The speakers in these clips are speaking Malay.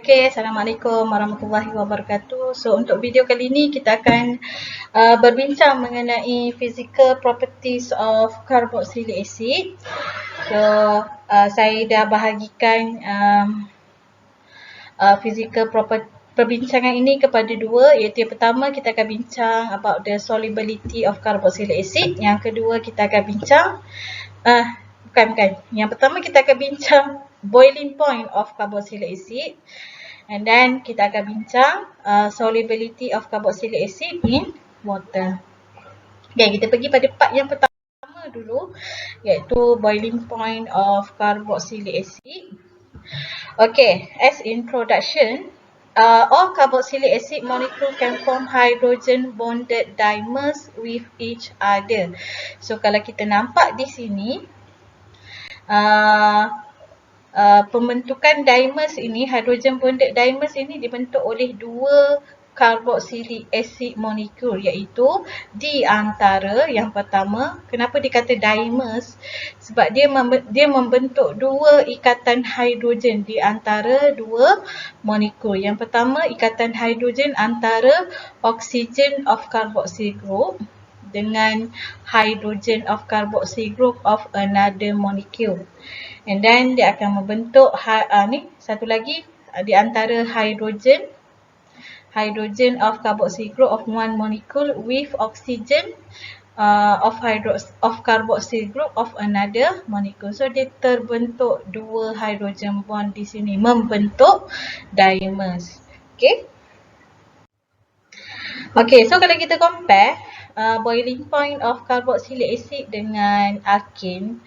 Okay, Assalamualaikum warahmatullahi wabarakatuh. So, untuk video kali ini kita akan berbincang mengenai physical properties of carboxylic acid. So, saya dah bahagikan physical property perbincangan ini kepada dua, iaitu yang pertama kita akan bincang about the solubility of carboxylic acid. Yang kedua kita akan bincang yang pertama kita akan bincang boiling point of carboxylic acid, and then kita akan bincang solubility of carboxylic acid in water. Okay, kita pergi pada part yang pertama dulu, iaitu boiling point of carboxylic acid. Okay, as introduction, all carboxylic acid molecule can form hydrogen bonded dimers with each other. So, kalau kita nampak di sini, pembentukan dimers ini, hydrogen bonded dimers ini dibentuk oleh dua carboxylic acid molekul, iaitu di antara yang pertama. Kenapa dikata dimers? Sebab dia membentuk dua ikatan hidrogen di antara dua molekul. Yang pertama, ikatan hidrogen antara oxygen of carboxyl group dengan hydrogen of carboxyl group of another molecule. And then dia akan membentuk satu lagi di antara hydrogen of carboxyl group of one molecule with oxygen of carboxyl group of another molecule. So dia terbentuk dua hydrogen bond di sini, membentuk dimers. Okay, so kalau kita compare boiling point of carboxylic acid dengan alkane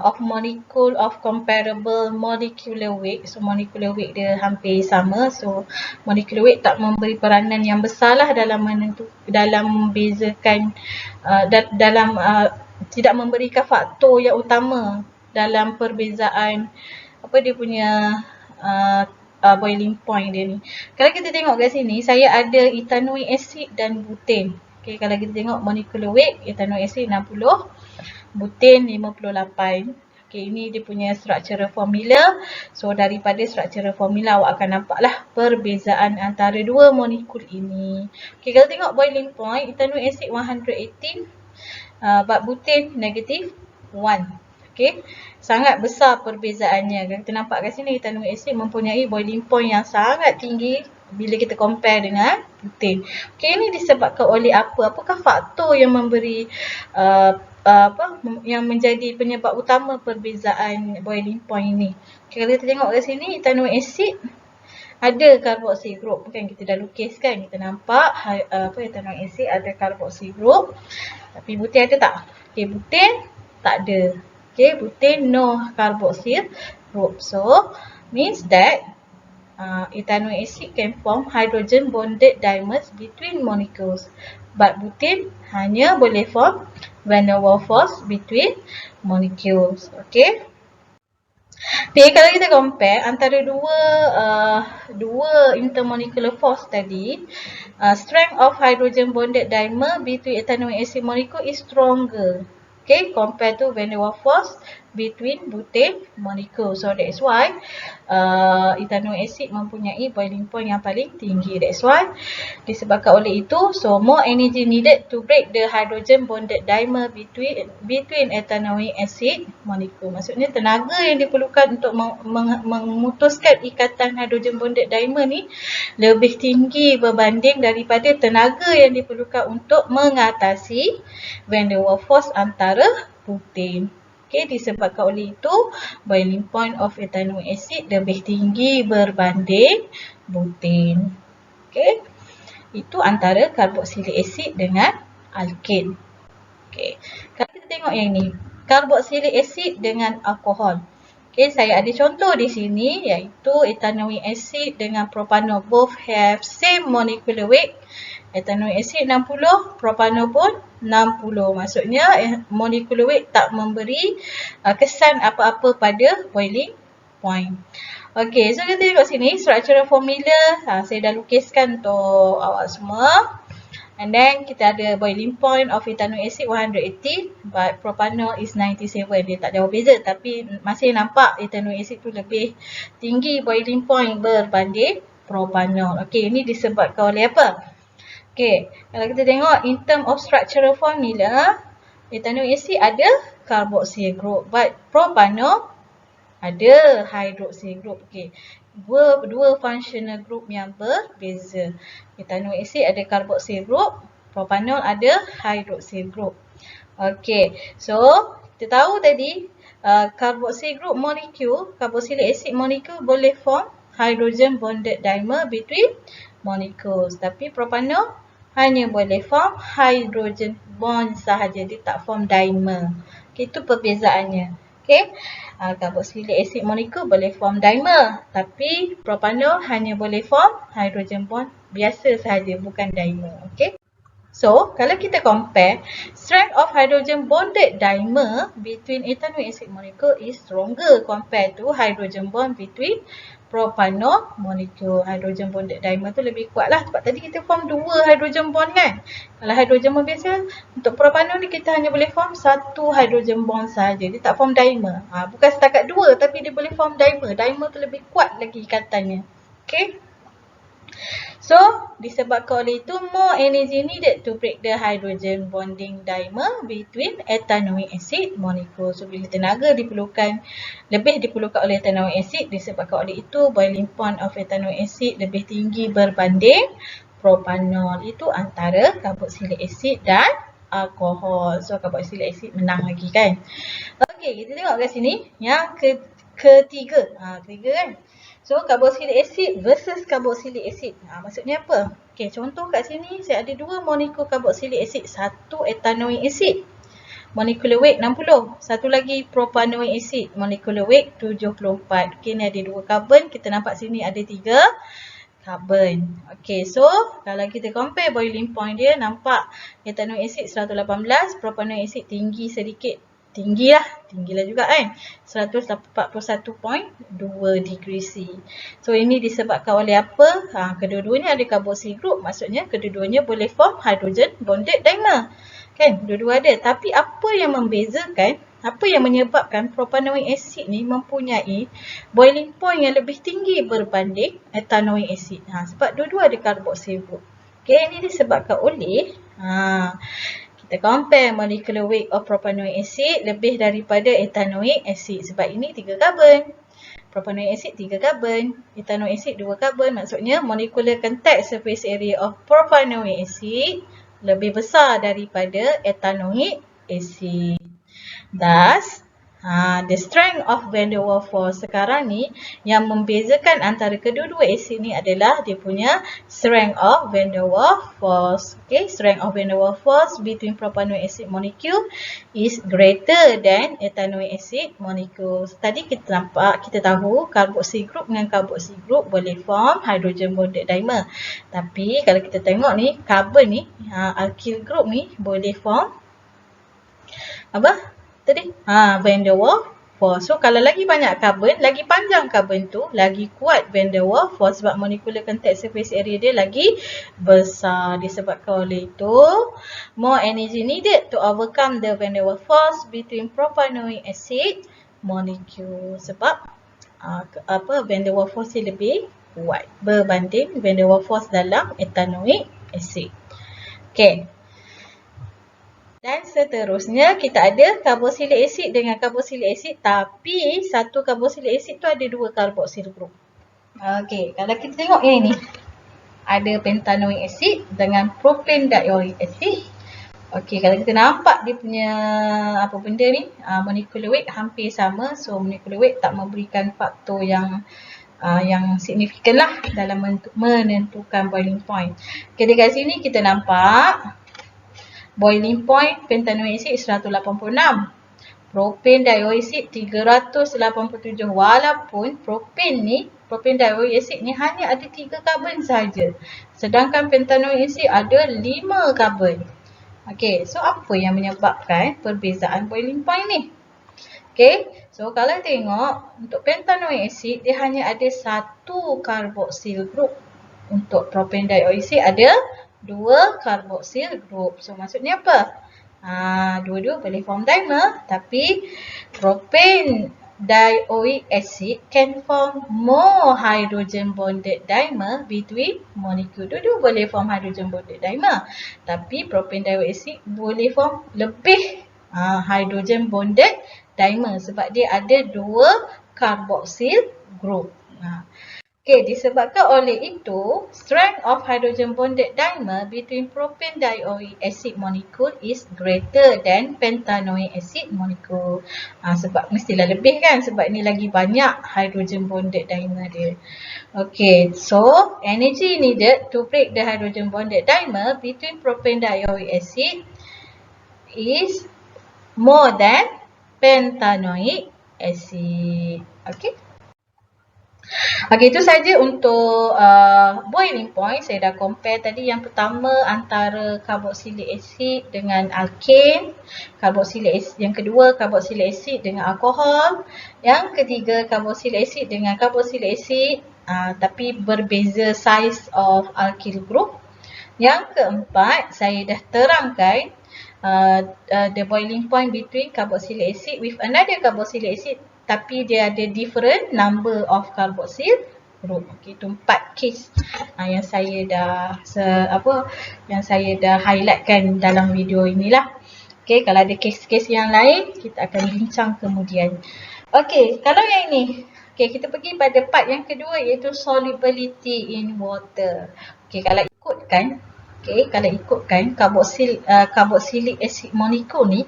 of molecule of comparable molecular weight. So molecular weight dia hampir sama. So molecular weight tak memberi peranan yang besar lah dalam membezakan tidak memberikan faktor yang utama dalam perbezaan dia punya boiling point dia ni. Kalau kita tengok kat sini, saya ada ethanoic acid dan butane. Okay, kalau kita tengok molecular weight, ethanoic acid 60, butane 58. Okay, ini dia punya structural formula. So daripada structural formula awak akan nampaklah perbezaan antara dua molekul ini. Okay, kalau tengok boiling point, ethanoic acid 118, but butane negative 1. Okay, sangat besar perbezaannya. Kita nampak kat sini ethanoic acid mempunyai boiling point yang sangat tinggi bila kita compare dengan butane. Okay, ini disebabkan oleh apa? Apakah faktor yang memberi yang menjadi penyebab utama perbezaan boiling point ini? Okay, kalau kita tengok kat sini ethanoic acid ada carboxyl group, kan kita dah lukis kan, kita nampak ethanoic acid ada carboxyl group, tapi butane ada tak? Okay, butane tak ada. Okay, butane no carboxyl group. So means that ethanoic acid can form hydrogen bonded dimers between molecules, but butane hanya boleh form van der Waals between molecules. Okay. Okay, kalau kita compare antara dua intermolecular force tadi, strength of hydrogen bonded dimer between ethanoic acid molecule is stronger. Okay, compared to van der Waals force between butane molecule. So that's why ethanoic acid mempunyai boiling point yang paling tinggi. That's why disebabkan oleh itu, so more energy needed to break the hydrogen bonded dimer between ethanoic acid molecule. Maksudnya tenaga yang diperlukan untuk memutuskan ikatan hydrogen bonded dimer ni lebih tinggi berbanding daripada tenaga yang diperlukan untuk mengatasi van der Waals force antara butane. Okay, disebabkan oleh itu boiling point of ethanoic acid lebih tinggi berbanding butane. Okay, itu antara carboxylic acid dengan alkane. Okay, kalau kita tengok yang ni, carboxylic acid dengan alkohol. Okay, saya ada contoh di sini, iaitu ethanoic acid dengan propanol, both have same molecular weight. Ethanoic acid 60, propanol pun 60. Maksudnya molecular weight tak memberi kesan apa-apa pada boiling point. Okay, so kita tengok sini structural formula. Saya dah lukiskan untuk awak semua. And then kita ada boiling point of ethanoic acid 180 but propanol is 97. Dia tak jauh beza tapi masih nampak ethanoic acid tu lebih tinggi boiling point berbanding propanol. Okey, ini disebabkan oleh apa? Okey, kalau kita tengok in term of structural formula, ethanoic acid ada carboxyl group but propanol ada hydroxyl group. Okey. Dua functional group yang berbeza. Ethanoic acid ada carboxyl group, propanol ada hydroxyl group. Okey. So, kita tahu tadi carboxyl group molecule, carboxylic acid molecule boleh form hydrogen bonded dimer between molecules. Tapi propanol hanya boleh form hydrogen bond sahaja, dia tak form dimer. Okay, itu perbezaannya. Okay, carboxylic acid molecule boleh form dimer, tapi propanol hanya boleh form hydrogen bond biasa sahaja, bukan dimer. Okay. So, kalau kita compare, strength of hydrogen bonded dimer between ethanoic acid molecule is stronger compared to hydrogen bond between propanol molecule. Hydrogen bonded dimer tu lebih kuat lah sebab tadi kita form dua hydrogen bond kan. Kalau hydrogen bond biasa, untuk propanol ni kita hanya boleh form satu hydrogen bond sahaja. Dia tak form dimer. Bukan setakat dua tapi dia boleh form dimer. Dimer tu lebih kuat lagi ikatannya. Okay. So, disebabkan oleh itu, more energy needed to break the hydrogen bonding dimer between ethanoic acid molecule. So, bila tenaga lebih diperlukan oleh ethanoic acid, disebabkan oleh itu, boiling point of ethanoic acid lebih tinggi berbanding propanol. Itu antara carboxylic acid dan alkohol. So, carboxylic acid menang lagi kan. Okey, kita tengok kat sini. Yang ketiga. Ketiga kan. So, carboxylic acid versus carboxylic acid. Maksudnya apa? Okey, contoh kat sini saya ada dua molekul carboxylic acid. Satu ethanoic acid. Molecular weight 60. Satu lagi propanoic acid. Molecular weight 74. Okey, ni ada dua carbon. Kita nampak sini ada 3 carbon. Okey, so kalau kita compare boiling point dia, nampak ethanoic acid 118, propanoic acid tinggi sedikit. Tinggilah juga kan. 141.2 degree C. So ini disebabkan oleh apa? Kedua-duanya ada carboxyl group. Maksudnya kedua-duanya boleh form hydrogen bonded dimer. Kan? Dua-dua ada. Tapi apa yang membezakan, apa yang menyebabkan propanoic acid ni mempunyai boiling point yang lebih tinggi berbanding ethanoic acid? Sebab dua-dua ada carboxyl group. Okay, ini disebabkan oleh kita compare molecular weight of propanoic acid lebih daripada ethanoic acid. Sebab ini 3 carbon. Propanoic acid 3 carbon. Ethanoic acid 2 carbon. Maksudnya molecular contact surface area of propanoic acid lebih besar daripada ethanoic acid. Thus, the strength of van der Waals force sekarang ni yang membezakan antara kedua-dua asid ni adalah dia punya strength of van der Waals force. Okay, strength of van der Waals force between propanoic acid molecule is greater than ethanoic acid molecules. Tadi kita tahu carboxyl group dengan carboxyl group boleh form hydrogen bonded dimer. Tapi kalau kita tengok ni carbon ni, alkyl group ni boleh form apa? Tadi van der Waals force. So kalau lagi banyak carbon, lagi panjang carbon tu, lagi kuat van der Waals force sebab molecular contact surface area dia lagi besar. Disebabkan oleh itu, more energy needed to overcome the van der Waals force between propanoic acid molecule. Sebab van der Waals force dia lebih kuat berbanding van der Waals force dalam ethanoic acid. Okay. Dan seterusnya kita ada carboxylic acid dengan carboxylic acid, tapi satu carboxylic acid tu ada dua carboxyl group. Okey, kalau kita tengok yang ini, ada pentanoic acid dengan propane dioic acid. Okey, kalau kita nampak dia punya apa benda ni, molecular weight hampir sama. So molecular weight tak memberikan faktor yang signifikan lah dalam menentukan boiling point. Okey, dekat sini kita nampak boiling point pentanoic acid 186. Propane dioic acid 387. Walaupun propane dioic acid ni hanya ada 3 carbon saja. Sedangkan pentanoic acid ada 5 carbon. Okey, so apa yang menyebabkan perbezaan boiling point ni? Okey, so kalau tengok untuk pentanoic acid dia hanya ada satu carboxyl group. Untuk propane dioic acid ada dua carboxyl group. So maksudnya apa? Dua-dua boleh form dimer, tapi propane dioic acid can form more hydrogen bonded dimer between molecule. Dua-dua boleh form hydrogen bonded dimer, tapi propane dioic acid boleh form lebih hydrogen bonded dimer sebab dia ada dua carboxyl group. Okay, disebabkan oleh itu, strength of hydrogen bonded dimer between propane dioic acid molecule is greater than pentanoic acid molecule. Sebab mestilah lebih kan, sebab ni lagi banyak hydrogen bonded dimer dia. Okay, so energy needed to break the hydrogen bonded dimer between propane dioic acid is more than pentanoic acid. Okay. Okey, itu saja untuk boiling point. Saya dah compare tadi yang pertama antara carboxylic acid dengan alkane. Yang kedua carboxylic acid dengan alkohol. Yang ketiga carboxylic acid dengan carboxylic acid tapi berbeza size of alkyl group. Yang keempat, saya dah terangkan the boiling point between carboxylic acid with another carboxylic acid tapi dia ada different number of carboxyl group. Okey, itu 4 case yang saya dah highlightkan dalam video inilah. Okey, kalau ada case-case yang lain kita akan bincang kemudian. Okey, kalau yang ini, okey, kita pergi pada part yang kedua iaitu solubility in water. Okey, kalau ikutkan carboxylic acid molecule ni,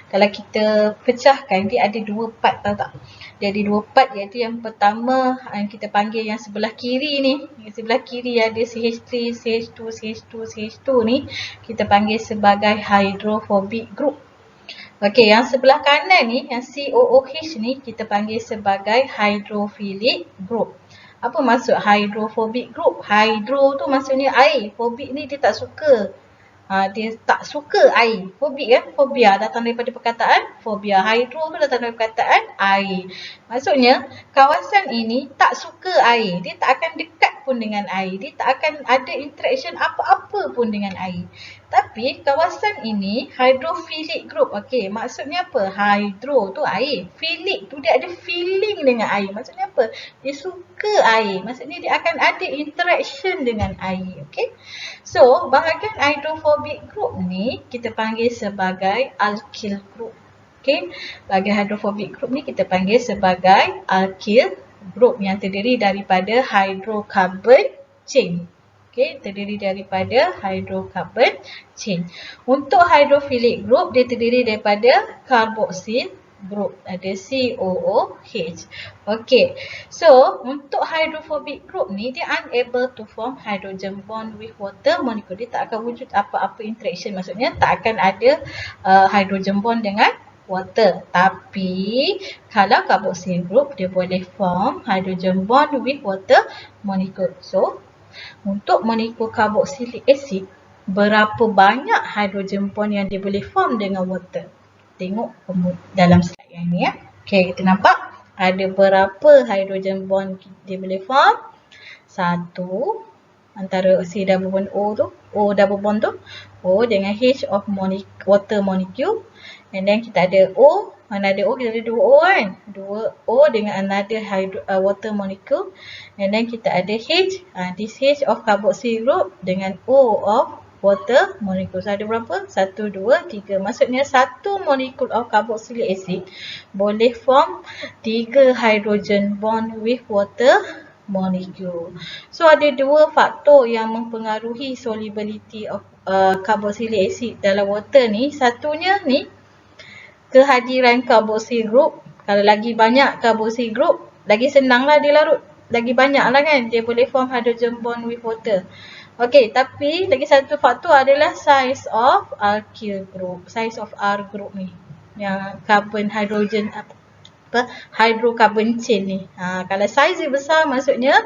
kalau kita pecahkan dia ada dua part, tahu tak? Dia ada dua part, iaitu yang pertama yang kita panggil yang sebelah kiri ni. Yang sebelah kiri ada CH3, CH2, CH2, CH2 ni kita panggil sebagai hydrophobic group. Okey, yang sebelah kanan ni, yang COOH ni kita panggil sebagai hydrophilic group. Apa maksud hydrophobic group? Hydro tu maksudnya air. Phobic ni dia tak suka. Dia tak suka air. Phobia kan? Phobia datang daripada perkataan phobia. Hydro tu datang daripada perkataan air. Maksudnya kawasan ini tak suka air. Dia tak akan dekat pun dengan air. Dia tak akan ada interaction apa-apa pun dengan air. Tapi kawasan ini hydrophilic group. Okey, maksudnya apa? Hydro tu air. Philic tu dia ada feeling dengan air. Maksudnya apa? Dia suka air. Maksudnya dia akan ada interaction dengan air. Okey. So, bahagian hydrophobic group ni kita panggil sebagai alkyl group. Okey. Bahagian hydrophobic group ni kita panggil sebagai alkyl group yang terdiri daripada hydrocarbon chain. Okay, terdiri daripada hydrocarbon chain. Untuk hydrophilic group, dia terdiri daripada carboxyl group. Ada COOH. Okay, so untuk hydrophobic group ni, dia unable to form hydrogen bond with water molecule. Dia tak akan wujud apa-apa interaction. Maksudnya tak akan ada hydrogen bond dengan water. Tapi kalau carboxyl group, dia boleh form hydrogen bond with water molecule. So, untuk molekul carboxylic acid, berapa banyak hydrogen bond yang dia boleh form dengan water? Tengok dalam slide yang ni ya. Okey, kita nampak ada berapa hydrogen bond dia boleh form? Satu antara C double bond O tu, O double bond tu, O dengan H of water molecule. And then kita ada O, mana ada O, kita ada dua O kan? Dua O dengan another water molecule. And then kita ada H, this H of carboxyl group dengan O of water molecule. So ada berapa? 1, 2, 3. Maksudnya satu molekul of carboxylic acid boleh form 3 hydrogen bond with water molecule. So ada dua faktor yang mempengaruhi solubility of carboxylic acid dalam water ni. Satunya ni, kehadiran carboxyl group. Kalau lagi banyak carboxyl group, lagi senanglah dia larut. Lagi banyak lah kan, dia boleh form hydrogen bond with water. Okey, tapi lagi satu faktor adalah size of alkyl group. Size of R group ni. Yang carbon hydrogen hydrocarbon chain ni. Kalau size dia besar, maksudnya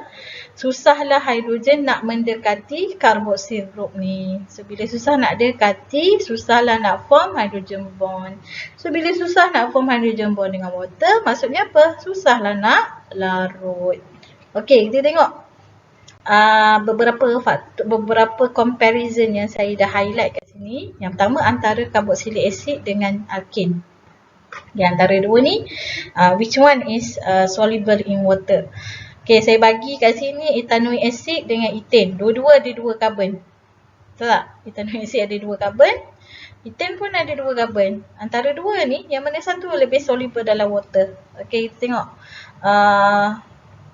susahlah hidrogen nak mendekati carboxyl group ni. So bila susah nak dekati, susahlah nak form hydrogen bond. So bila susah nak form hydrogen bond dengan water, maksudnya apa? Susahlah nak larut. Okey, kita tengok. beberapa comparison yang saya dah highlight kat sini. Yang pertama antara carboxylic acid dengan alkane. Di antara dua ni, which one is soluble in water? Okay, saya bagi kat sini ethanoic acid dengan ethane. Dua-dua ada dua karbon. Betul tak? Ethanoic acid ada dua karbon. Ethane pun ada dua karbon. Antara dua ni, yang mana satu lebih soluble dalam water? Okay, kita tengok.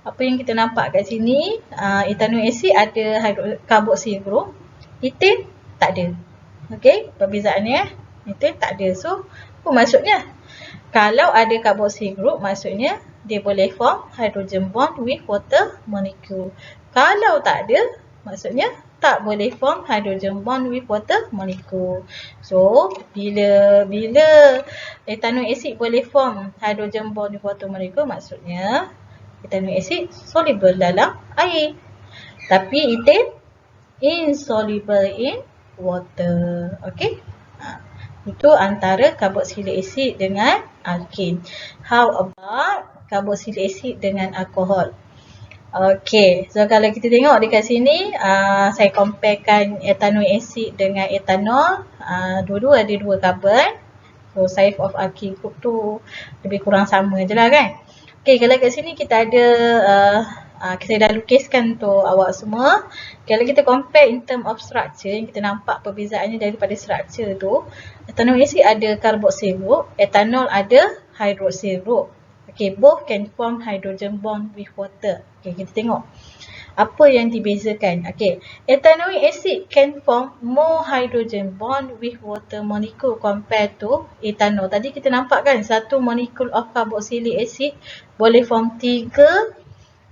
Apa yang kita nampak kat sini, ethanoic acid ada carboxyl group. Ethane tak ada. Okay, perbezaannya. Ethane tak ada. So, apa maksudnya? Kalau ada carboxyl group, maksudnya dia boleh form hydrogen bond with water molecule. Kalau tak ada, maksudnya tak boleh form hydrogen bond with water molecule. So, bila ethanoic acid boleh form hydrogen bond with water molecule, maksudnya ethanoic acid soluble dalam air. Tapi ethane insoluble in water. Okay? Itu antara carboxylic acid dengan alkane. How about carboxylic acid dengan alkohol? Okay, so kalau kita tengok dekat sini, saya comparekan ethanoic acid dengan etanol. Dua-dua ada dua karbon. So, size of alkyl group tu lebih kurang sama je lah kan. Okay, kalau kat sini kita ada, kita dah lukiskan tu awak semua. Kalau kita compare in term of structure, yang kita nampak perbezaannya daripada structure tu, ethanoic acid ada carboxyl group, etanol ada hydroxyl group. Okay, both can form hydrogen bond with water. Okay, kita tengok apa yang dibezakan. Okay, ethanoic acid can form more hydrogen bond with water molecule compared to ethanol. Tadi kita nampak kan, satu molecule of carboxylic acid boleh form 3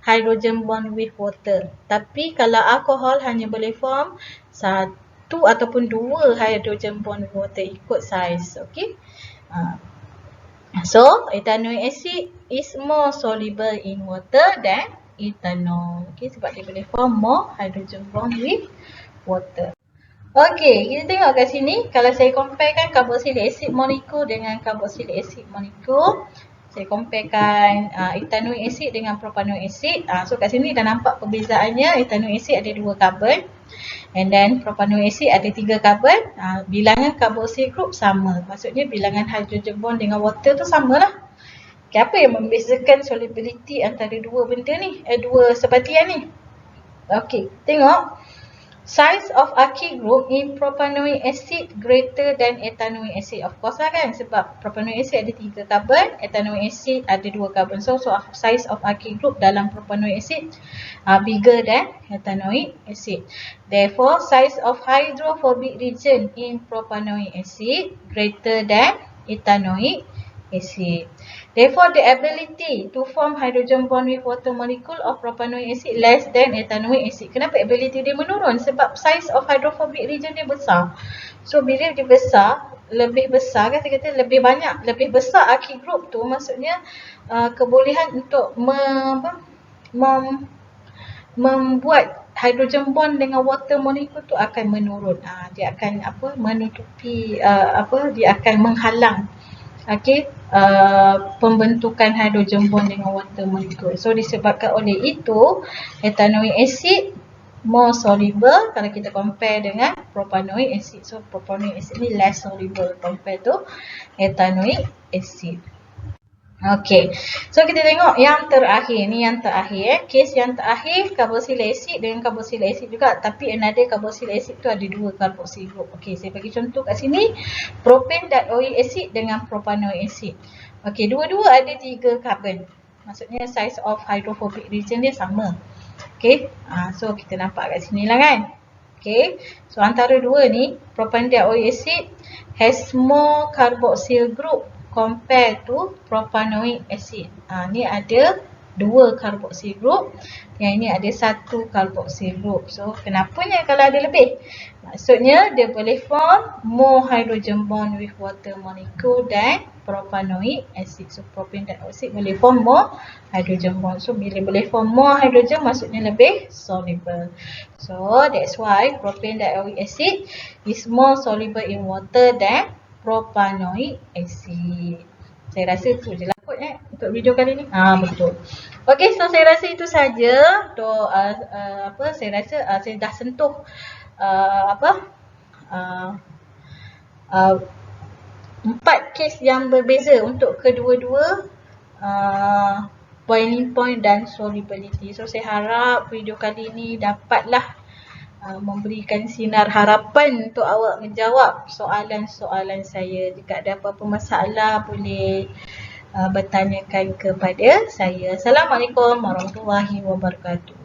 hydrogen bond with water. Tapi kalau alkohol hanya boleh form 1 ataupun 2 hydrogen bond with water, ikut size. Okay. So, ethanoic acid is more soluble in water than ethanol. Okay, sebab dia boleh form more hydrogen bond with water. Okay, kita tengok kat sini. Kalau saya comparekan carboxylic acid molecule dengan carboxylic acid molecule, saya comparekan ethanoic acid dengan propanoic acid. So, kat sini dah nampak perbezaannya. Ethanoic acid ada 2 karbon. And then propanoic acid ada 3 karbon. Bilangan carboxyl group sama. Maksudnya bilangan hydrogen bond dengan water tu samalah. Okay, apa yang membezakan solubility antara dua benda ni? Dua sebatian ni. Okay, tengok. Size of alkyl group in propanoic acid greater than ethanoic acid. Of course lah kan, sebab propanoic acid ada 3 karbon, ethanoic acid ada 2 karbon. So size of alkyl group dalam propanoic acid bigger than ethanoic acid. Therefore, size of hydrophobic region in propanoic acid greater than ethanoic acid. Therefore, the ability to form hydrogen bond with water molecule of propanoic acid less than ethanoic acid. Kenapa ability dia menurun? Sebab size of hydrophobic region dia besar. So, bila dia besar, lebih besar kan, saya kata lebih banyak, lebih besar alkyl group tu, maksudnya kebolehan untuk membuat hydrogen bond dengan water molecule tu akan menurun. Dia akan menutupi, dia akan menghalang pembentukan hydrogen bond dengan water molecule. So, disebabkan oleh itu, ethanoic acid more soluble kalau kita compare dengan propanoic acid. So, propanoic acid ni less soluble compared to ethanoic acid. Okay, so kita tengok yang terakhir. Ni yang terakhir. Case yang terakhir, carboxylic acid dengan carboxylic acid juga. Tapi another carboxylic acid tu ada 2 carboxyl group. Okay, saya bagi contoh kat sini. Propane dioic acid dengan propanoic acid. Okay, dua-dua ada 3 karbon. Maksudnya size of hydrophobic region dia sama. Okay, so kita nampak kat sini lah kan. Okay, so antara dua ni, propane dioic acid has more carboxyl group compare to propanoic acid. Ni ada 2 carboxyl group. Yang ini ada 1 carboxyl group. So, kenapanya kalau ada lebih? Maksudnya, dia boleh form more hydrogen bond with water molecule than propanoic acid. So, propane dioxide boleh form more hydrogen bond. So, bila boleh form more hydrogen, maksudnya lebih soluble. So, that's why propane dioic acid is more soluble in water than propanoic acid. Saya rasa tu je lah kot untuk video kali ni. Betul. Okey, so saya rasa itu saja untuk saya rasa saya dah sentuh apa uh, uh, 4 kes yang berbeza untuk kedua-dua boiling point dan solubility. So saya harap video kali ini dapatlah memberikan sinar harapan untuk awak menjawab soalan-soalan saya. Jika ada apa-apa masalah boleh bertanyakan kepada saya. Assalamualaikum warahmatullahi wabarakatuh.